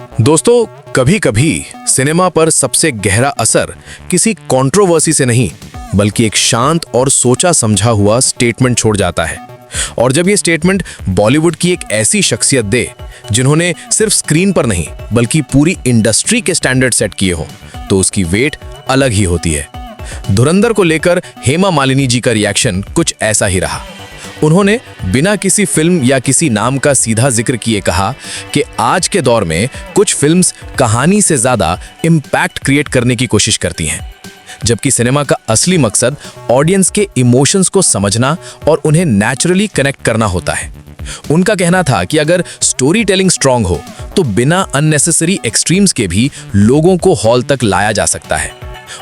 दोस्तों, कभी कभी सिनेमा पर सबसे गहरा असर किसी कंट्रोवर्सी से नहीं बल्कि एक शांत और सोचा समझा हुआ स्टेटमेंट छोड़ जाता है। और जब ये स्टेटमेंट बॉलीवुड की एक ऐसी शख्सियत दे जिन्होंने सिर्फ स्क्रीन पर नहीं बल्कि पूरी इंडस्ट्री के स्टैंडर्ड सेट किए हो, तो उसकी वेट अलग ही होती है। धुरंधर को लेकर हेमा मालिनी जी का रिएक्शन कुछ ऐसा ही रहा। उन्होंने बिना किसी फिल्म या किसी नाम का सीधा जिक्र किए कहा कि आज के दौर में कुछ फिल्म्स कहानी से ज्यादा इम्पैक्ट क्रिएट करने की कोशिश करती हैं, जबकि सिनेमा का असली मकसद ऑडियंस के इमोशंस को समझना और उन्हें नेचुरली कनेक्ट करना होता है। उनका कहना था कि अगर स्टोरी टेलिंग स्ट्रांग हो तो बिना अननेसेसरी एक्सट्रीम्स के भी लोगों को हॉल तक लाया जा सकता है।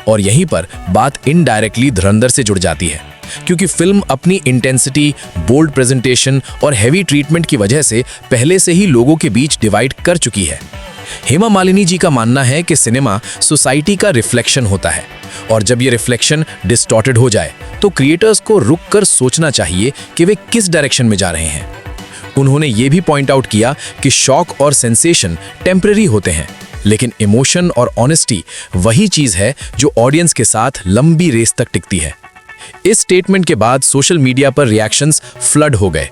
और यहीं पर बात इनडायरेक्टली धुरंधर से जुड़ जाती है, क्योंकि फिल्म अपनी इंटेंसिटी, बोल्ड प्रेजेंटेशन और हैवी ट्रीटमेंट की वजह से पहले से ही लोगों के बीच डिवाइड कर चुकी है। हेमा मालिनी जी का मानना है कि सिनेमा सोसाइटी का रिफ्लेक्शन होता है, और जब ये रिफ्लेक्शन डिस्टॉर्टेड हो जाए तो क्रिएटर्स को रुककर सोचना चाहिए कि वे किस डायरेक्शन में जा रहे हैं। उन्होंने ये भी पॉइंट आउट किया कि शॉक और सेंसेशन टेम्परेरी होते हैं, लेकिन इमोशन और ऑनेस्टी वही चीज है जो ऑडियंस के साथ लंबी रेस तक टिकती है। इस स्टेटमेंट के बाद सोशल मीडिया पर रिएक्शंस फ्लड हो गए।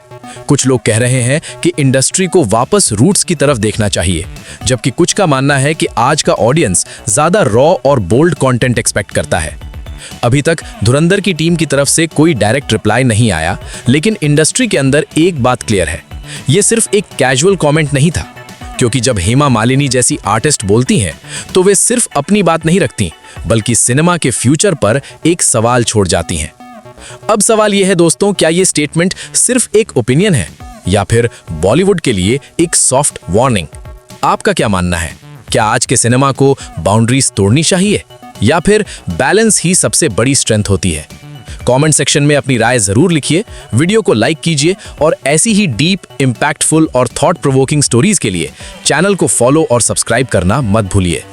कुछ लोग कह रहे हैं कि इंडस्ट्री को वापस रूट्स की तरफ देखना चाहिए, जबकि कुछ का मानना है कि आज का ऑडियंस ज्यादा रॉ और बोल्ड कंटेंट एक्सपेक्ट करता है। अभी तक धुरंधर की टीम की तरफ से कोई डायरेक्ट रिप्लाई नहीं आया, लेकिन इंडस्ट्री के अंदर एक बात क्लियर है, ये सिर्फ एक कैजुअल कमेंट नहीं था, क्योंकि जब हेमा मालिनी जैसी आर्टिस्ट बोलती हैं तो वे सिर्फ अपनी बात नहीं रखती बल्कि सिनेमा के फ्यूचर पर एक सवाल छोड़ जाती हैं। अब सवाल यह है दोस्तों, क्या ये स्टेटमेंट सिर्फ एक ओपिनियन है या फिर बॉलीवुड के लिए एक सॉफ्ट वार्निंग? आपका क्या मानना है? क्या आज के सिनेमा को बाउंड्रीज तोड़नी चाहिए या फिर बैलेंस ही सबसे बड़ी स्ट्रेंथ होती है? कमेंट सेक्शन में अपनी राय जरूर लिखिए, वीडियो को लाइक कीजिए और ऐसी ही डीप, इम्पैक्टफुल और थॉट प्रोवोकिंग स्टोरीज के लिए चैनल को फॉलो और सब्सक्राइब करना मत भूलिए।